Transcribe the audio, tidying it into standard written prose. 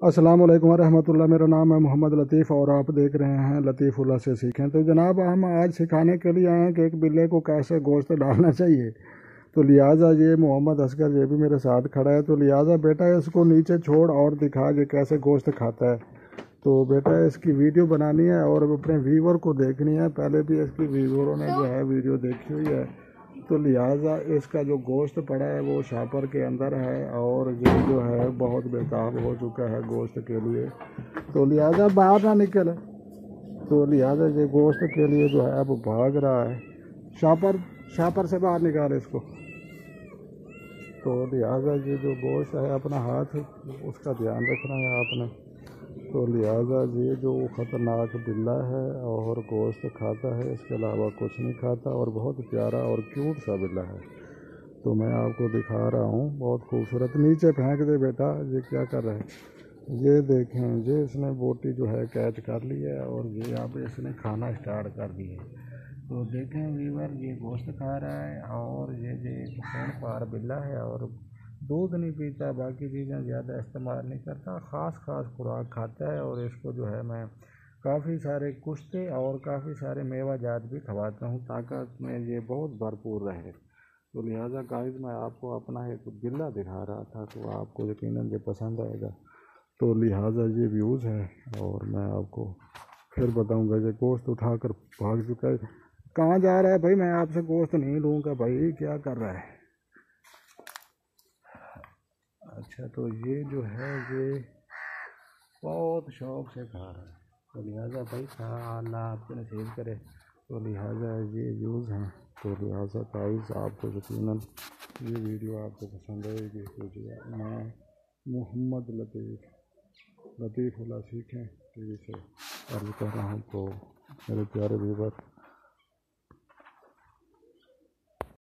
السلام علیکم ورحمۃ اللہ۔ میرا نام ہے محمد لطیف اور آپ دیکھ رہے ہیں لطیف اللہ سے سیکھیں۔ تو جناب ہم آج سکھانے کے لیے آئے ہیں کہ ایک بلے کو کیسے گوشت ڈالنا چاہیے، تو لہٰذا یہ محمد اصغر یہ بھی میرے ساتھ کھڑا ہے، تو لہٰذا بیٹا اس کو نیچے چھوڑ اور دکھا کہ کیسے گوشت کھاتا ہے۔ تو بیٹا اس کی ویڈیو بنانی ہے اور اپنے ویور کو دیکھنی ہے، پہلے بھی اس کی ویوروں نے جو ہے ویڈیو دیکھی ہوئی ہے، تو لہٰذا اس کا جو گوشت پڑا ہے وہ شاپر کے اندر ہے اور یہ جو ہے بہت بیکار ہو چکا ہے گوشت کے لیے، تو لہٰذا باہر نہ نکل، تو لہٰذا یہ گوشت کے لیے جو ہے اب بھاگ رہا ہے۔ شاپر سے باہر نکال اس کو۔ تو لہٰذا یہ جو گوشت ہے اپنا ہاتھ اس کا دھیان رکھنا ہے آپ نے۔ تو لہٰذا یہ جو خطرناک بلّا ہے اور گوشت کھاتا ہے، اس کے علاوہ کچھ نہیں کھاتا، اور بہت پیارا اور کیوٹ سا بلّا ہے۔ تو میں آپ کو دکھا رہا ہوں، بہت خوبصورت۔ نیچے پھینک دے بیٹا، یہ کیا کر رہا ہے؟ یہ دیکھیں، یہ اس نے بوٹی جو ہے کیچ کر لی ہے اور یہ اب اس نے کھانا اسٹارٹ کر دی ہے۔ تو دیکھیں ویور، یہ گوشت کھا رہا ہے اور یہ خون خوار بلّا ہے اور دودھ نہیں پیتا، باقی چیزیں زیادہ استعمال نہیں کرتا، خاص خوراک کھاتا ہے، اور اس کو جو ہے میں کافی سارے کشتے اور کافی سارے میوہ جات بھی کھواتا ہوں طاقت میں یہ بہت بھرپور رہے۔ تو لہٰذا گائز میں آپ کو اپنا ایک بلّا دکھا رہا تھا، تو آپ کو یقیناً یہ پسند آئے گا۔ تو لہٰذا یہ ویوز ہے اور میں آپ کو پھر بتاؤں گا۔ یہ گوشت اٹھا کر بھاگ چکا ہے۔ کہاں جا رہا ہے بھائی؟ میں آپ سے گوشت نہیں لوں گا بھائی، کیا کر رہا ہے؟ اچھا، تو یہ جو ہے یہ بہت شوق سے کھا رہا ہے، تو لہٰذا بھائی اللہ آپ کو نصیب کرے۔ تو لہٰذا یہ ویوز ہیں، تو لہٰذا گائز آپ کو یقیناً یہ ویڈیو آپ کو پسند آئے گی۔ تو میں محمد لطیف اللہ سیکھیں ٹی وی سے عرض کر رہا ہوں، تو میرے پیارے ویور